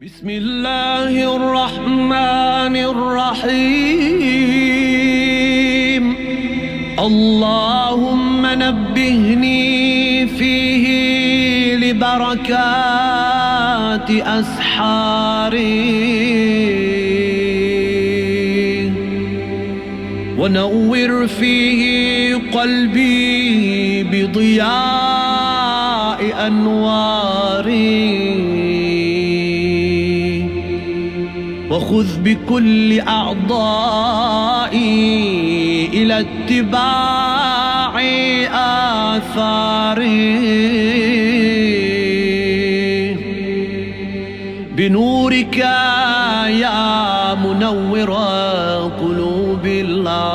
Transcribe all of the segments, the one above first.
بسم الله الرحمن الرحيم اللهم نبهني فيه لبركات أسحاري ونور فيه قلبي بضياء أنواري وخذ بكل أعضائي إلى اتباع آثاري بنورك يا منور قلوب العارفين.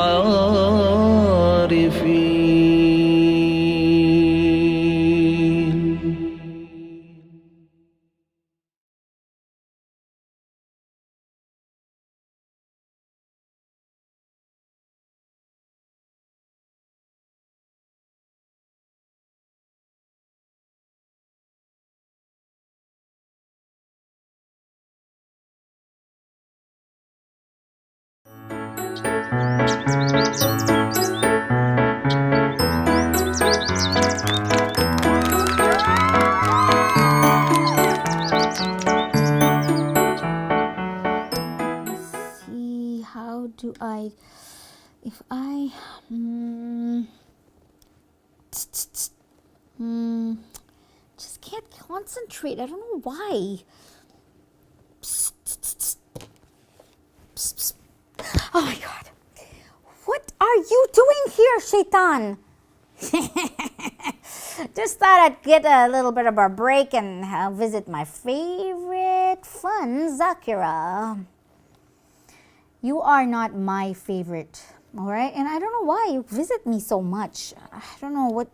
Just can't concentrate. I don't know why. Oh my God. What are you doing here, Shaitan? Just thought I'd get a little bit of a break and visit my favorite fun, Zakira. You are not my favorite, all right? And I don't know why you visit me so much. I don't know what.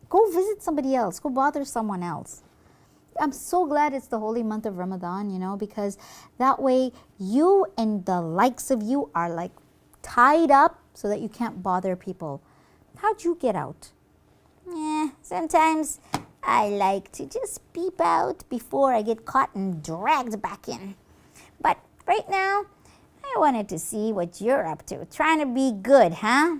Go visit somebody else. Go bother someone else. I'm so glad it's the holy month of Ramadan, because that way you and the likes of you are like tied up so that you can't bother people. How'd you get out? Sometimes I like to just peep out before I get caught and dragged back in. But right now, I wanted to see what you're up to. Trying to be good, huh?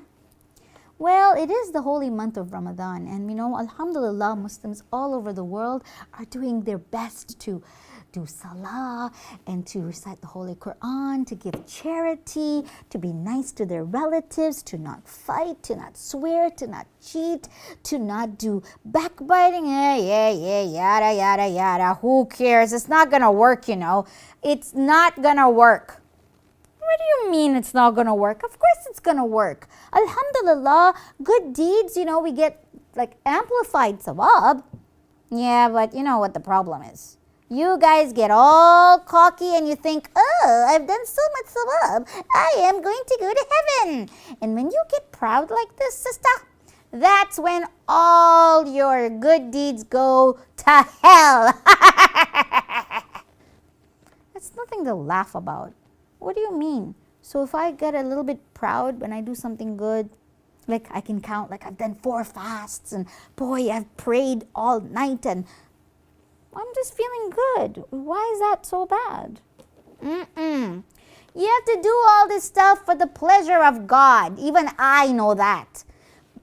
Well, it is the holy month of Ramadan, and alhamdulillah, Muslims all over the world are doing their best to do salah and to recite the Holy Quran, to give charity, to be nice to their relatives, to not fight, to not swear, to not cheat, to not do backbiting. Yada, yada, yada. Who cares? It's not going to work, It's not going to work. What do you mean it's not going to work? Of course it's going to work. Alhamdulillah, good deeds, we get like amplified sawab. Yeah, but you know what the problem is. You guys get all cocky and you think, oh, I've done so much sawab. I am going to go to heaven. And when you get proud like this, sister, that's when all your good deeds go to hell. That's nothing to laugh about. What do you mean? So if I get a little bit proud when I do something good, like I can count, like I've done 4 fasts and boy, I've prayed all night and I'm just feeling good. Why is that so bad? You have to do all this stuff for the pleasure of God. Even I know that.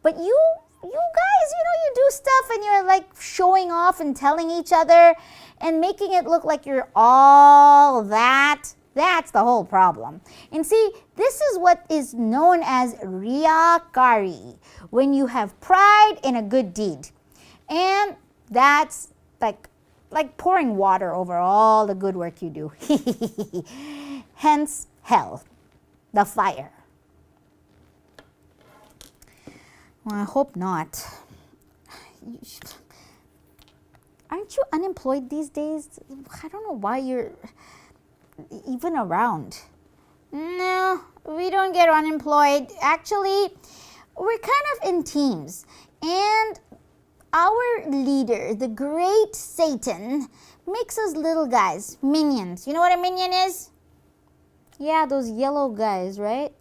But you guys, you do stuff and you're like showing off and telling each other and making it look like you're all that. That's the whole problem. And see, this is what is known as riyakari, when you have pride in a good deed. And that's like pouring water over all the good work you do. Hence, hell, the fire. Well, I hope not. Aren't you unemployed these days? I don't know why you're even around. No, we don't get unemployed. Actually, we're kind of in teams. And our leader, the great Satan, makes us little guys, minions. You know what a minion is? Yeah, those yellow guys, right?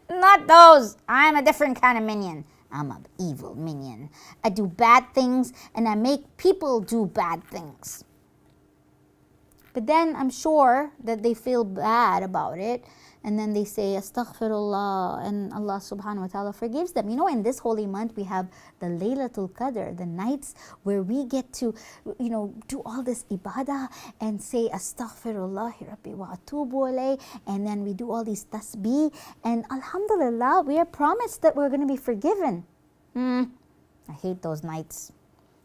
Not those. I'm a different kind of minion. I'm an evil minion. I do bad things and I make people do bad things. But then I'm sure that they feel bad about it. And then they say, Astaghfirullah, and Allah subhanahu wa ta'ala forgives them. You know, in this holy month, we have the Laylatul Qadr, the nights where we get to, do all this ibadah and say, Astaghfirullah, Rabbi wa atubu alayh, and then we do all these tasbih, and alhamdulillah, we are promised that we're going to be forgiven. I hate those nights.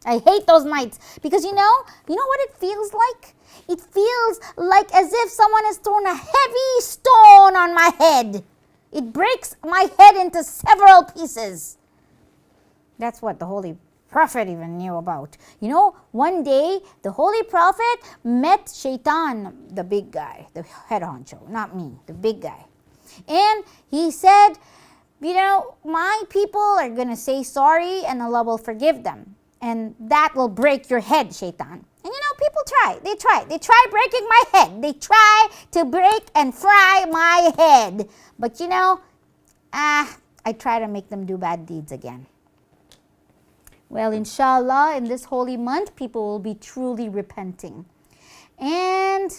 I hate those nights because you know what it feels like? It feels like as if someone has thrown a heavy stone on my head. It breaks my head into several pieces. That's what the Holy Prophet even knew about. You know, one day the Holy Prophet met Shaitan, the big guy, the head honcho, not me, the big guy. And he said, my people are going to say sorry and Allah will forgive them. And that will break your head, Shaitan. And people try. They try breaking my head. They try to break and fry my head. But I try to make them do bad deeds again. Well, inshallah, in this holy month, people will be truly repenting. And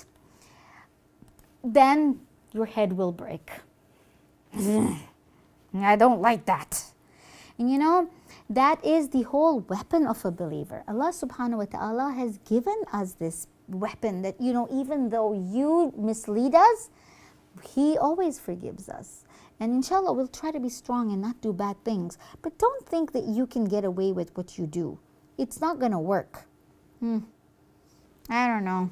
then your head will break. I don't like that. And that is the whole weapon of a believer. Allah subhanahu wa ta'ala has given us this weapon that, even though you mislead us, He always forgives us. And inshallah, we'll try to be strong and not do bad things. But don't think that you can get away with what you do. It's not going to work. I don't know.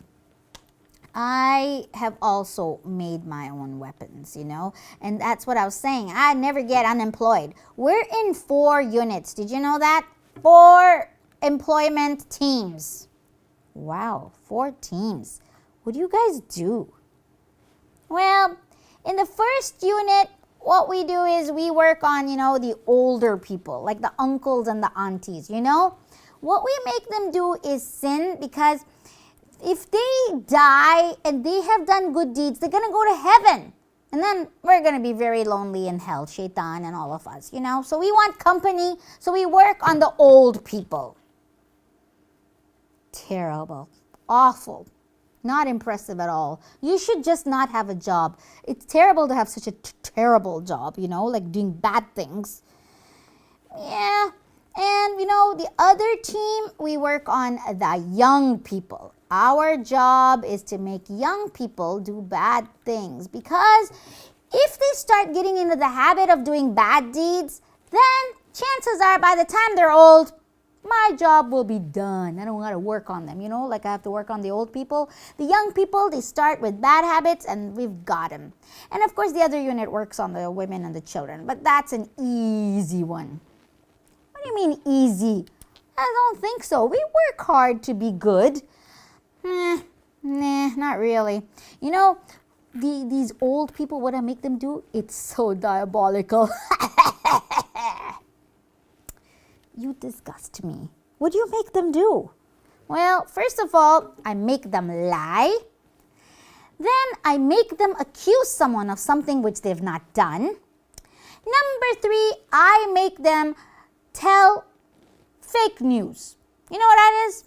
I have also made my own weapons, and that's what I was saying. I never get unemployed. We're in 4 units. Did you know that? 4 employment teams. Wow, 4 teams. What do you guys do? Well, in the first unit, what we do is we work on, the older people, like the uncles and the aunties, What we make them do is sin because if they die and they have done good deeds, they're going to go to heaven. And then we're going to be very lonely in hell, Shaitan and all of us, So we want company, so we work on the old people. Terrible. Awful. Not impressive at all. You should just not have a job. It's terrible to have such a terrible job, like doing bad things. Yeah. And, the other team, we work on the young people. Our job is to make young people do bad things because if they start getting into the habit of doing bad deeds, then chances are by the time they're old, my job will be done. I don't got to work on them, like I have to work on the old people. The young people, they start with bad habits and we've got them. And of course, the other unit works on the women and the children, but that's an easy one. What do you mean easy? I don't think so. We work hard to be good. Nah, not really. These old people, what I make them do, it's so diabolical. You disgust me. What do you make them do? Well, first of all, I make them lie. Then I make them accuse someone of something which they've not done. Number 3, I make them tell fake news. You know what that is?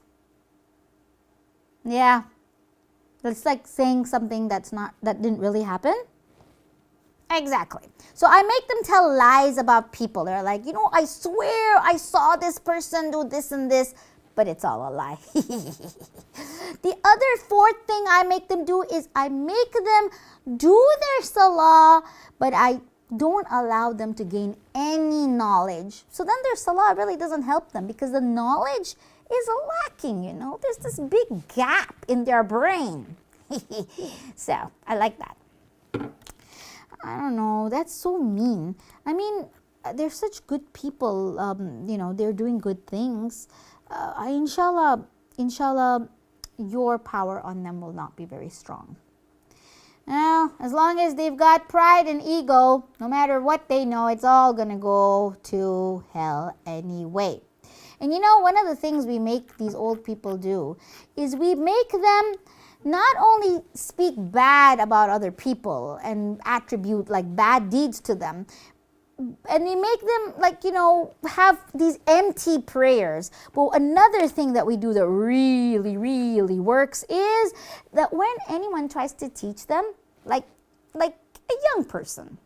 Yeah. It's like saying something that didn't really happen. Exactly. So I make them tell lies about people. They're like, I swear I saw this person do this and this, but it's all a lie. The other 4th thing I make them do is I make them do their salah, but I don't allow them to gain any knowledge. So then their salah really doesn't help them because the knowledge is lacking, There's this big gap in their brain. So, I like that. I don't know, that's so mean. I mean, they're such good people, they're doing good things. Inshallah, your power on them will not be very strong. Now, as long as they've got pride and ego, no matter what they know, it's all going to go to hell anyway. And one of the things we make these old people do is we make them not only speak bad about other people and attribute like bad deeds to them, and we make them like, have these empty prayers. But another thing that we do that really, really works is that when anyone tries to teach them, like a young person,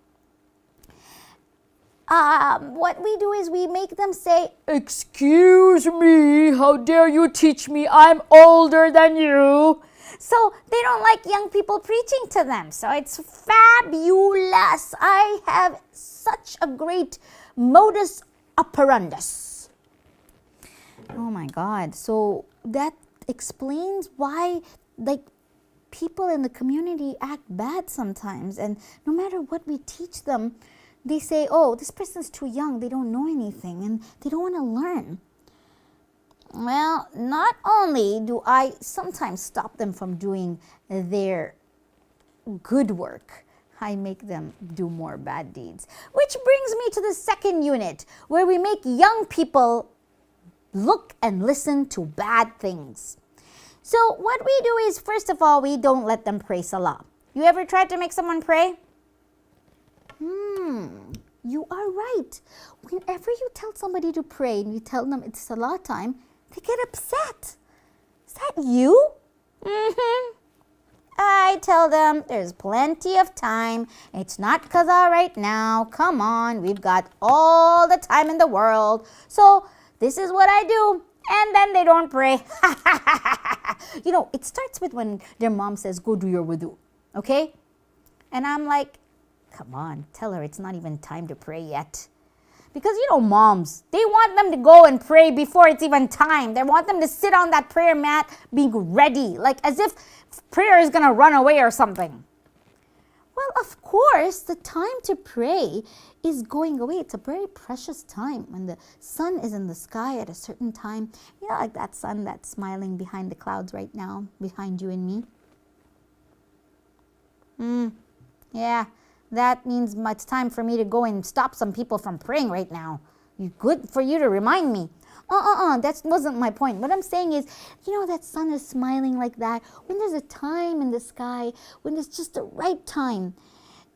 what we do is we make them say, "Excuse me, how dare you teach me? I'm older than you." So they don't like young people preaching to them. So it's fabulous. I have such a great modus operandus. Oh my God. So that explains why people in the community act bad sometimes. And no matter what we teach them, they say, "Oh, this person's too young. They don't know anything and they don't want to learn." Well, not only do I sometimes stop them from doing their good work, I make them do more bad deeds. Which brings me to the second unit, where we make young people look and listen to bad things. So what we do is, first of all, we don't let them pray Salah. You ever tried to make someone pray? You are right. Whenever you tell somebody to pray and you tell them it's Salah time, they get upset. Is that you? I tell them there's plenty of time. It's not qaza right now. Come on, we've got all the time in the world. So this is what I do. And then they don't pray. It starts with when their mom says, "Go do your wudu." Okay? And I'm like, come on, tell her it's not even time to pray yet. Because, moms, they want them to go and pray before it's even time. They want them to sit on that prayer mat being ready, like as if prayer is going to run away or something. Well, of course, the time to pray is going away. It's a very precious time when the sun is in the sky at a certain time. Like that sun that's smiling behind the clouds right now, behind you and me. Yeah. That means it's time for me to go and stop some people from praying right now. Good for you to remind me. That wasn't my point. What I'm saying is, that sun is smiling like that. When there's a time in the sky, when it's just the right time,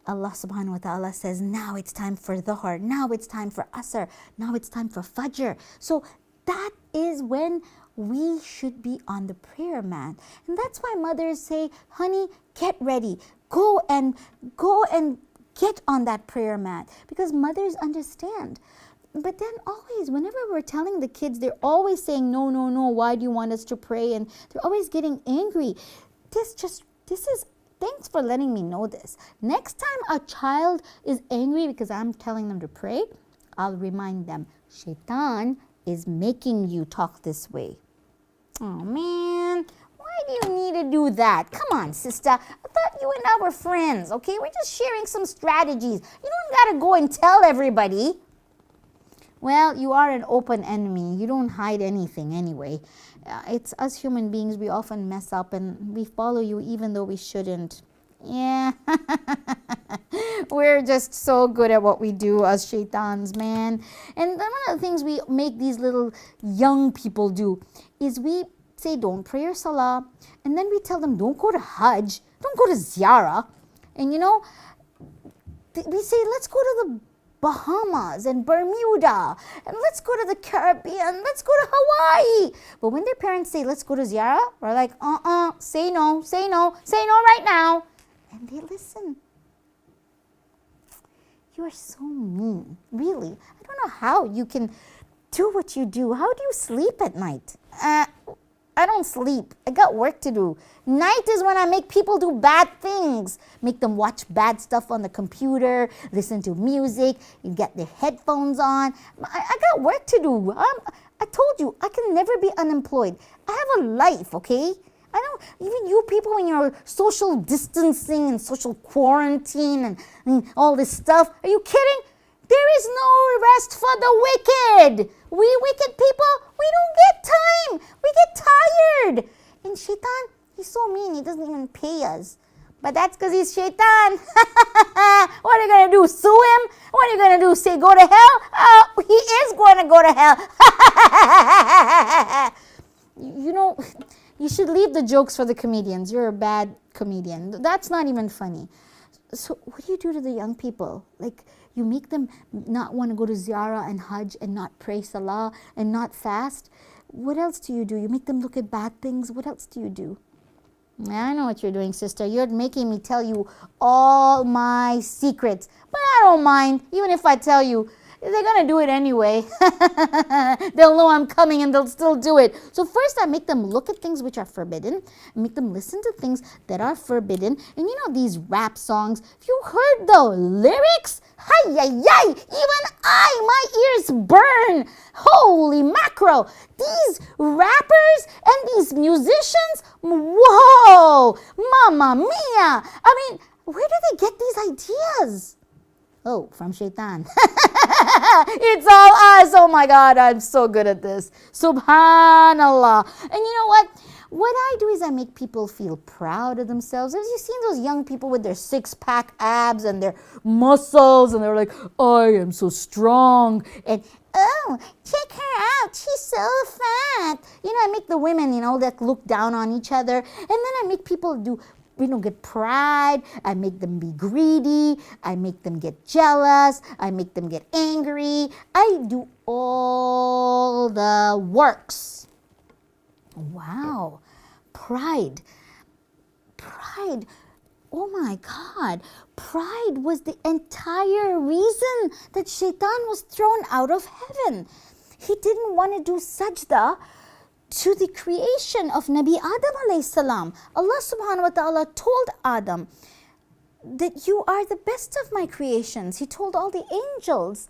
Allah subhanahu wa ta'ala says, now it's time for Dhuhr, now it's time for Asr, now it's time for Fajr. So that is when we should be on the prayer mat. And that's why mothers say, "Honey, get ready. Go and get on that prayer mat," because mothers understand. But then always, whenever we're telling the kids, they're always saying, "No, no, no, why do you want us to pray?" And they're always getting angry. Thanks for letting me know this. Next time a child is angry because I'm telling them to pray, I'll remind them, Shaitan is making you talk this way. Oh man, why do you need to do that? Come on, sister. I thought you and I were friends, okay? We're just sharing some strategies. You don't gotta go and tell everybody. Well, you are an open enemy. You don't hide anything anyway. It's us human beings, we often mess up and we follow you even though we shouldn't. Yeah. We're just so good at what we do as shaitans, man. And one of the things we make these little young people do is we say, don't pray your salah. And then we tell them, don't go to Hajj. Don't go to Ziyarah. And we say, let's go to the Bahamas and Bermuda, and let's go to the Caribbean, let's go to Hawaii. But when their parents say, let's go to Ziyarah, we're like, say no right now. And they listen. You are so mean, really. I don't know how you can do what you do. How do you sleep at night? I don't sleep. I got work to do. Night is when I make people do bad things. Make them watch bad stuff on the computer, listen to music, you get their headphones on. I got work to do. I told you, I can never be unemployed. I have a life, okay? Even you people in your social distancing and social quarantine and all this stuff, are you kidding? There is no rest for the wicked. We wicked people, we don't get time. We get tired. And Shaitan, he's so mean, he doesn't even pay us. But that's because he's Shaitan. What are you going to do, sue him? What are you going to do, say go to hell? Oh, he is going to go to hell. You should leave the jokes for the comedians. You're a bad comedian. That's not even funny. So what do you do to the young people? Like, you make them not want to go to ziyarah and hajj and not pray salah and not fast. What else do? You make them look at bad things. What else do you do? I know what you're doing, sister. You're making me tell you all my secrets. But I don't mind, even if I tell you. They're going to do it anyway. They'll know I'm coming and they'll still do it. So first I make them look at things which are forbidden. I make them listen to things that are forbidden. And you know these rap songs, if you heard the lyrics, hi, even my ears burn. Holy macro. These rappers and these musicians, whoa, mamma mia. I mean, where do they get these ideas? Oh, from Shaitan. It's all us. Oh my God, I'm so good at this. Subhanallah. And you know what? What I do is I make people feel proud of themselves. Have you seen those young people with their six-pack abs and their muscles, and they're like, I am so strong. And oh, check her out. She's so fat. You know, I make the women, that look down on each other. And then I make people get pride. I make them be greedy. I make them get jealous. I make them get angry. I do all the works. Wow. Pride. Oh my God. Pride was the entire reason that Shaitan was thrown out of heaven. He didn't want to do sajda to the creation of Nabi Adam alayhi salam. Allah subhanahu wa ta'ala told Adam that you are the best of my creations. He told all the angels.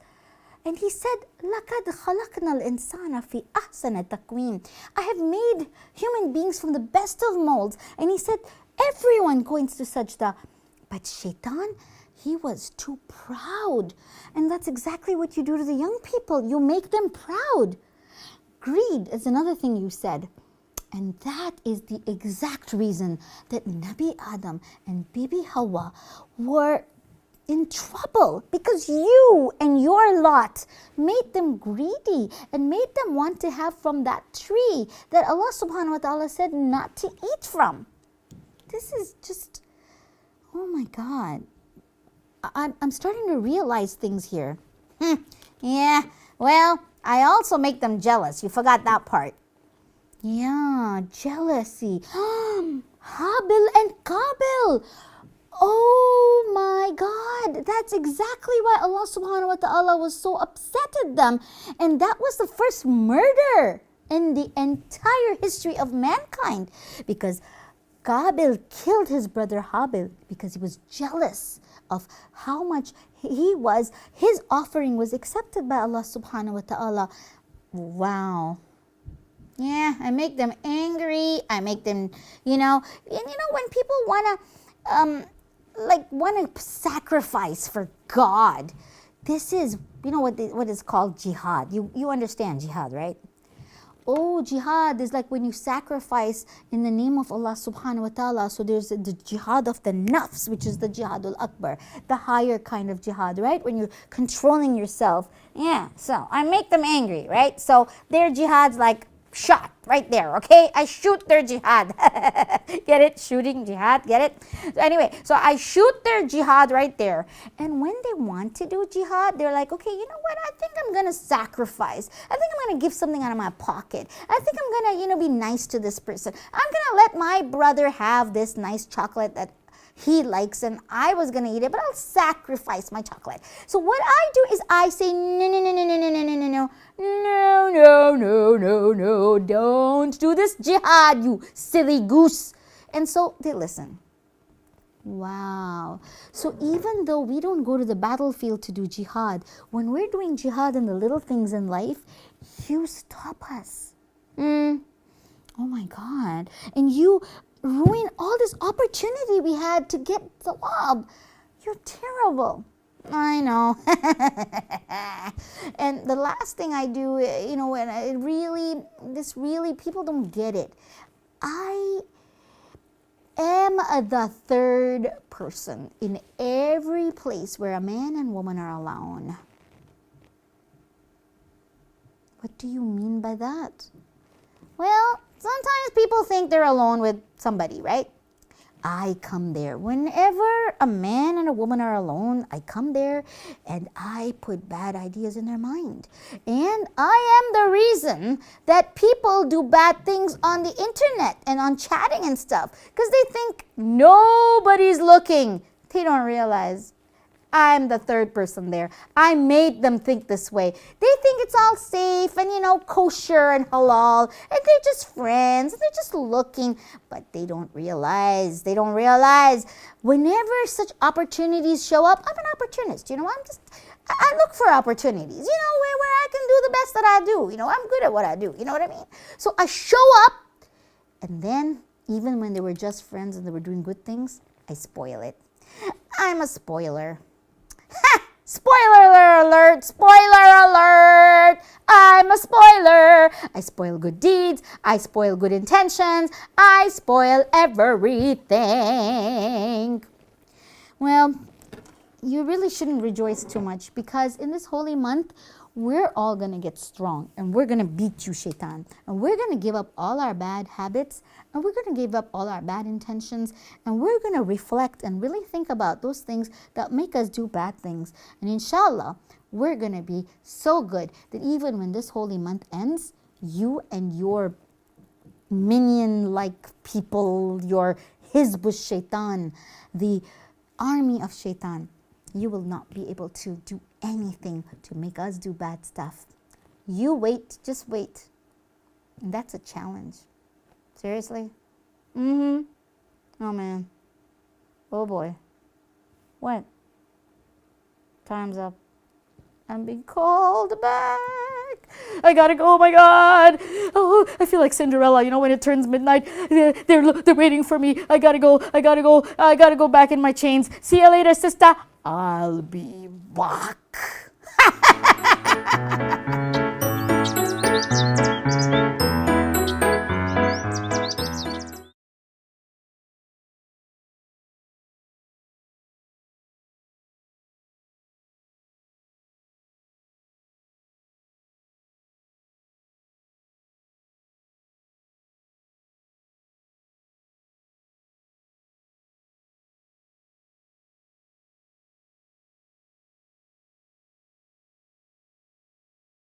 And he said, لَقَدْ خَلَقْنَا الْإِنسَانَ فِي أَحْسَنِ تَقْوِيمٍ. I have made human beings from the best of molds. And he said, everyone goes to sajda. But Shaitan, he was too proud. And that's exactly what you do to the young people. You make them proud. Greed is another thing you said. And that is the exact reason that Nabi Adam and Bibi Hawa were in trouble, because you and your lot made them greedy and made them want to have from that tree that Allah subhanahu wa ta'ala said not to eat from. This is just, oh my God. I'm starting to realize things here. Yeah, well, I also make them jealous. You forgot that part. Yeah, jealousy. Habil and Qabil. Oh my God, that's exactly why Allah subhanahu wa ta'ala was so upset at them. And that was the first murder in the entire history of mankind, because Qabil killed his brother Habil because he was jealous of how much his offering was accepted by Allah subhanahu wa ta'ala. Wow. Yeah, I make them angry. I make them, when people want to sacrifice for God. This is, what is called jihad. You understand jihad, right? Oh, jihad is like when you sacrifice in the name of Allah subhanahu wa ta'ala. So there's the jihad of the nafs, which is the jihadul akbar, the higher kind of jihad, right? When you're controlling yourself. Yeah, so I make them angry, right? So their jihad's like shot right there, okay? I shoot their jihad. Get it? Shooting jihad, get it? So anyway, so I shoot their jihad right there. And when they want to do jihad, they're like, okay, you know what? I think I'm going to sacrifice. I think I'm going to give something out of my pocket. I think I'm going to, be nice to this person. I'm going to let my brother have this nice chocolate that he likes, and I was going to eat it, but I'll sacrifice my chocolate. So what I do is I say, no, don't do this jihad, you silly goose. And so they listen. Wow. So even though we don't go to the battlefield to do jihad, when we're doing jihad in the little things in life, you stop us. Oh my God. And you ruin all this opportunity we had to get thawab. You're terrible. I know. And the last thing I do, when people don't get it. I am the third person in every place where a man and woman are alone. What do you mean by that? Well, sometimes people think they're alone with somebody, right? I come there. Whenever a man and a woman are alone, I come there and I put bad ideas in their mind. And I am the reason that people do bad things on the internet and on chatting and stuff because they think nobody's looking. They don't realize I'm the third person there. I made them think this way. They think it's all safe and, kosher and halal, and they're just friends, and they're just looking, but they don't realize. Whenever such opportunities show up, I'm an opportunist, I look for opportunities, where I can do the best that I do. I'm good at what I do, you know what I mean? So I show up, and then, even when they were just friends and they were doing good things, I spoil it. I'm a spoiler. Spoiler alert! Spoiler alert! I'm a spoiler. I spoil good deeds. I spoil good intentions. I spoil everything. Well, you really shouldn't rejoice too much because in this holy month, we're all going to get strong and we're going to beat you, Shaitan. And we're going to give up all our bad habits and we're going to give up all our bad intentions and we're going to reflect and really think about those things that make us do bad things. And inshallah, we're going to be so good that even when this holy month ends, you and your minion-like people, your Hizbush Shaitan, the army of Shaitan, you will not be able to do anything to make us do bad stuff. You wait, just wait. And that's a challenge. Seriously? Oh man. Oh boy. What? Time's up. I'm being called back. I gotta go, oh my God. Oh, I feel like Cinderella, when it turns midnight, they're waiting for me. I gotta go back in my chains. See you later, sister. I'll be back.